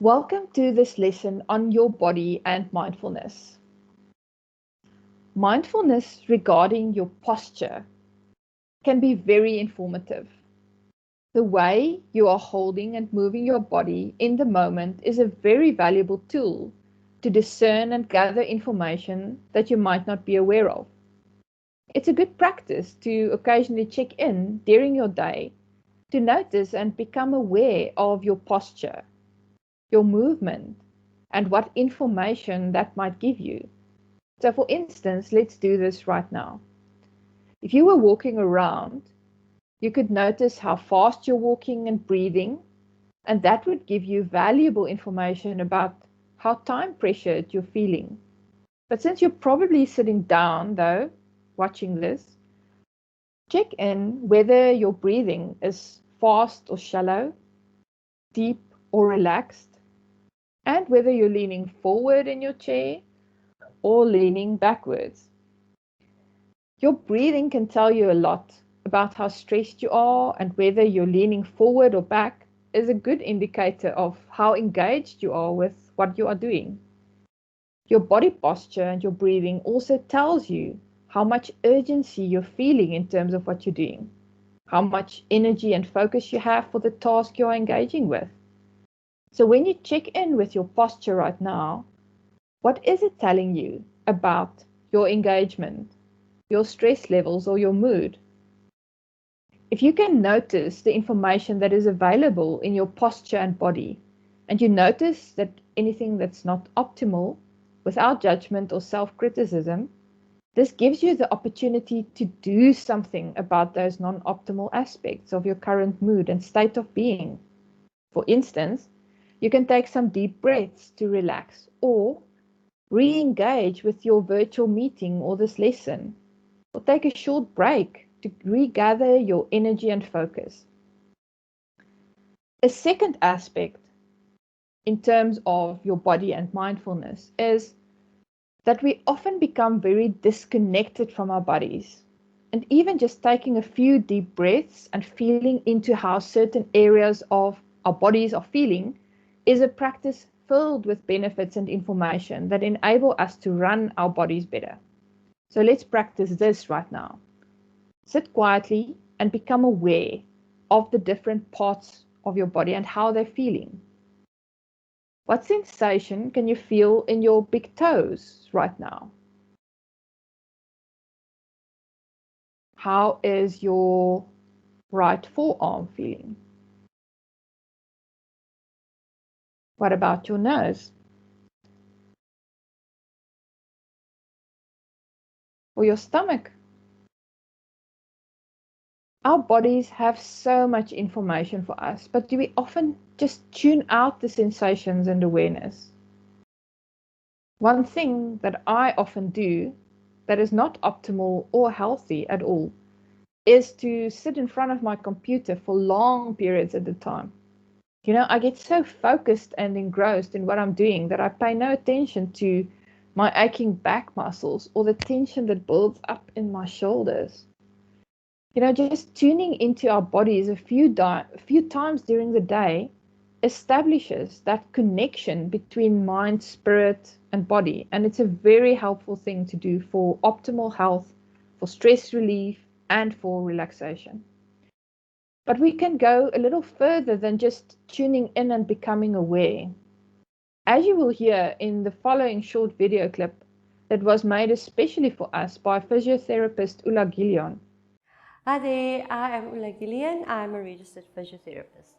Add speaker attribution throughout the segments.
Speaker 1: Welcome to this lesson on your body and mindfulness. Mindfulness regarding your posture can be very informative. The way you are holding and moving your body in the moment is a very valuable tool to discern and gather information that you might not be aware of. It's a good practice to occasionally check in during your day to notice and become aware of your posture, your movement, and what information that might give you. So for instance, let's do this right now. If you were walking around, you could notice how fast you're walking and breathing, and that would give you valuable information about how time pressured you're feeling. But since you're probably sitting down though, watching this, check in whether your breathing is fast or shallow, deep or relaxed, and whether you're leaning forward in your chair or leaning backwards. Your breathing can tell you a lot about how stressed you are, and whether you're leaning forward or back is a good indicator of how engaged you are with what you are doing. Your body posture and your breathing also tells you how much urgency you're feeling in terms of what you're doing, how much energy and focus you have for the task you're engaging with. So when you check in with your posture right now, what is it telling you about your engagement, your stress levels, or your mood? If you can notice the information that is available in your posture and body, and you notice that anything that's not optimal, without judgment or self-criticism, this gives you the opportunity to do something about those non-optimal aspects of your current mood and state of being. For instance, you can take some deep breaths to relax, or re-engage with your virtual meeting or this lesson, or take a short break to regather your energy and focus. A second aspect in terms of your body and mindfulness is that we often become very disconnected from our bodies. And even just taking a few deep breaths and feeling into how certain areas of our bodies are feeling is a practice filled with benefits and information that enable us to run our bodies better. So let's practice this right now. Sit quietly and become aware of the different parts of your body and how they're feeling. What sensation can you feel in your big toes right now? How is your right forearm feeling? What about your nose? Or your stomach? Our bodies have so much information for us, but do we often just tune out the sensations and awareness? One thing that I often do that is not optimal or healthy at all is to sit in front of my computer for long periods at a time. I get so focused and engrossed in what I'm doing that I pay no attention to my aching back muscles or the tension that builds up in my shoulders. Just tuning into our bodies a few times during the day establishes that connection between mind, spirit, and body. And it's a very helpful thing to do for optimal health, for stress relief, and for relaxation. But we can go a little further than just tuning in and becoming aware. As you will hear in the following short video clip that was made especially for us by physiotherapist Ulla Gillion.
Speaker 2: Hi there, I am Ulla Gillian. I'm a registered physiotherapist.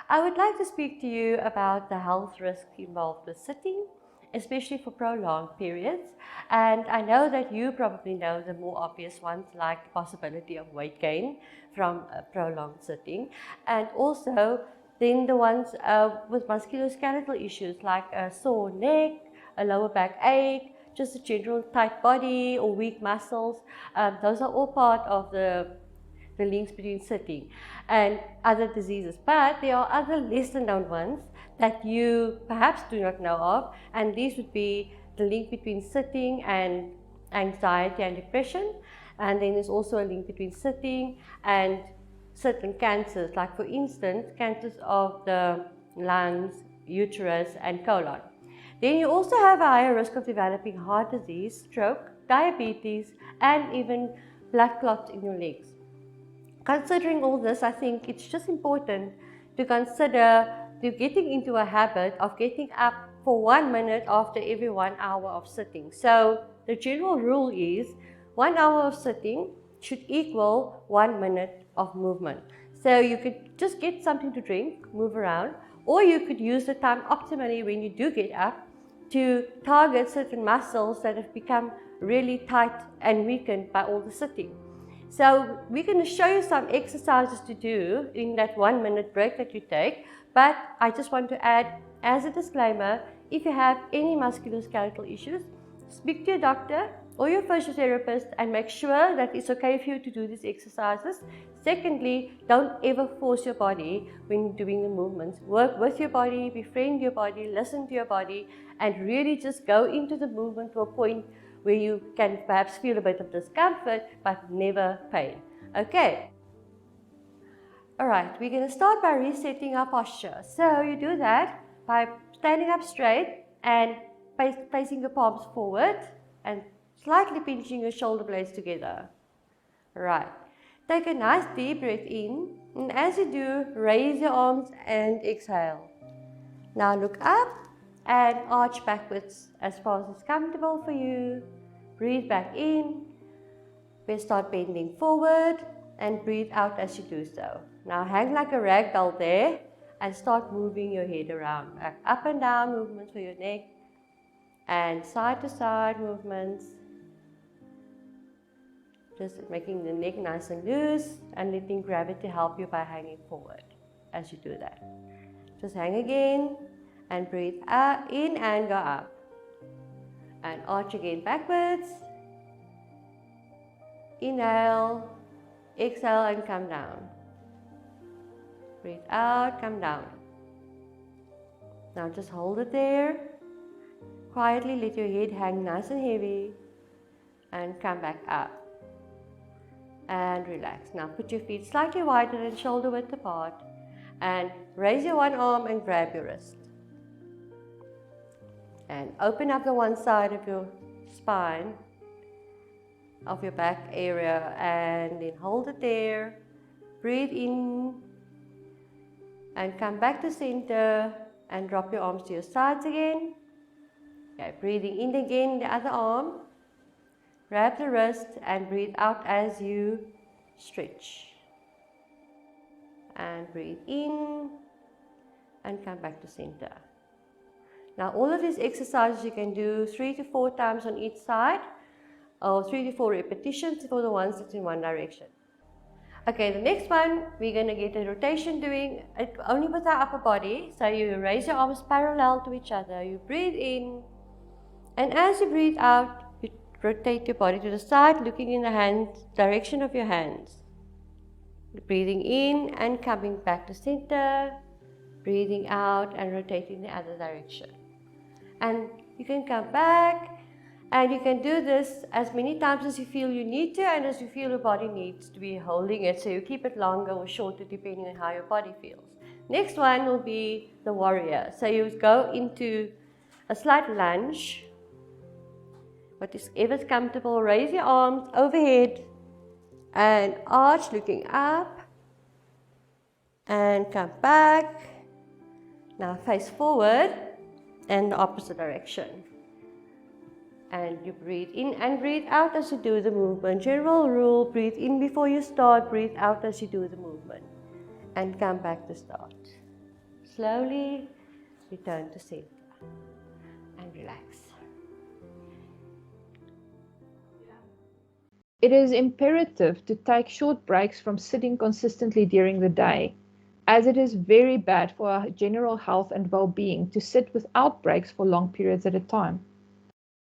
Speaker 2: I would like to speak to you about the health risks involved with sitting, especially for prolonged periods. And I know that you probably know the more obvious ones, like the possibility of weight gain from prolonged sitting, and also then the ones with musculoskeletal issues like a sore neck, a lower back ache, just a general tight body or weak muscles. Those are all part of the links between sitting and other diseases. But there are other lesser known ones that you perhaps do not know of, and these would be the link between sitting and anxiety and depression. And then there's also a link between sitting and certain cancers, like for instance cancers of the lungs, uterus, and colon. Then you also have a higher risk of developing heart disease, stroke, diabetes, and even blood clots in your legs. Considering all this, I think it's just important to consider getting into a habit of getting up for 1 minute after every 1 hour of sitting. So the general rule is 1 hour of sitting should equal 1 minute of movement. So you could just get something to drink, move around, or you could use the time optimally when you do get up to target certain muscles that have become really tight and weakened by all the sitting. So we're going to show you some exercises to do in that 1 minute break that you take. But I just want to add as a disclaimer, if you have any musculoskeletal issues, speak to your doctor or your physiotherapist and make sure that it's okay for you to do these exercises. Secondly, don't ever force your body when you're doing the movements. Work with your body, befriend your body, listen to your body, and really just go into the movement to a point where you can perhaps feel a bit of discomfort, but never pain. Okay. Alright, we're going to start by resetting our posture. So you do that by standing up straight and placing your palms forward and slightly pinching your shoulder blades together. Right. Take a nice deep breath in, and as you do, raise your arms and exhale. Now look up and arch backwards as far as it's comfortable for you. Breathe back in. We'll start bending forward and breathe out as you do so. Now hang like a rag doll there and start moving your head around. Up and down movements for your neck and side to side movements. Just making the neck nice and loose and letting gravity help you by hanging forward as you do that. Just hang again and breathe out, in and go up. And arch again backwards. Inhale, exhale and come down. Breathe out, come down. Now just hold it there. Quietly let your head hang nice and heavy and come back up. And relax. Now put your feet slightly wider and shoulder width apart and raise your one arm and grab your wrist. And open up the one side of your spine, of your back area, and then hold it there. Breathe in and come back to center and drop your arms to your sides again. Okay, breathing in again, the other arm. Grab the wrist and breathe out as you stretch. And breathe in and come back to center. Now all of these exercises you can do 3 to 4 times on each side, or 3 to 4 repetitions for the ones that's in one direction. Okay, the next one, we're going to get a rotation doing it only with our upper body. So you raise your arms parallel to each other, you breathe in, and as you breathe out, you rotate your body to the side, looking in the direction of your hands. Breathing in and coming back to center, breathing out and rotating the other direction. And you can come back and you can do this as many times as you feel you need to and as you feel your body needs to be holding it. So you keep it longer or shorter depending on how your body feels. Next one will be the warrior. So you go into a slight lunge. Whatever's comfortable, raise your arms overhead and arch looking up and come back. Now face forward and the opposite direction. And you breathe in and breathe out as you do the movement. General rule, breathe in before you start, breathe out as you do the movement. And come back to start. Slowly return to center and relax.
Speaker 1: It is imperative to take short breaks from sitting consistently during the day, as it is very bad for our general health and well-being to sit without breaks for long periods at a time.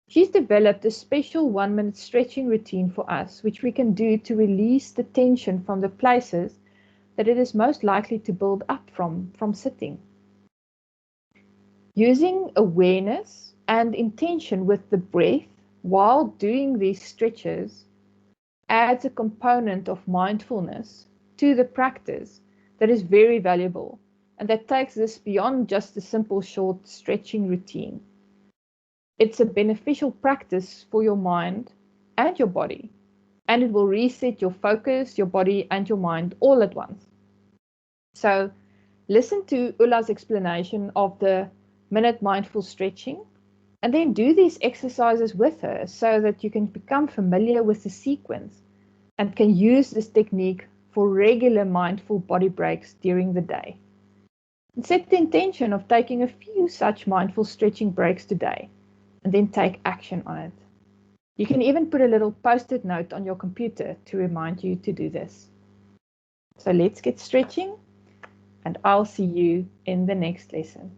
Speaker 1: She's developed a special 1-minute stretching routine for us, which we can do to release the tension from the places that it is most likely to build up from sitting. Using awareness and intention with the breath while doing these stretches adds a component of mindfulness to the practice that is very valuable, and that takes this beyond just a simple short stretching routine. It's a beneficial practice for your mind and your body, and it will reset your focus, your body, and your mind all at once. So listen to Ulla's explanation of the minute mindful stretching, and then do these exercises with her so that you can become familiar with the sequence and can use this technique for regular mindful body breaks during the day. And set the intention of taking a few such mindful stretching breaks today, and then take action on it. You can even put a little post-it note on your computer to remind you to do this. So let's get stretching, and I'll see you in the next lesson.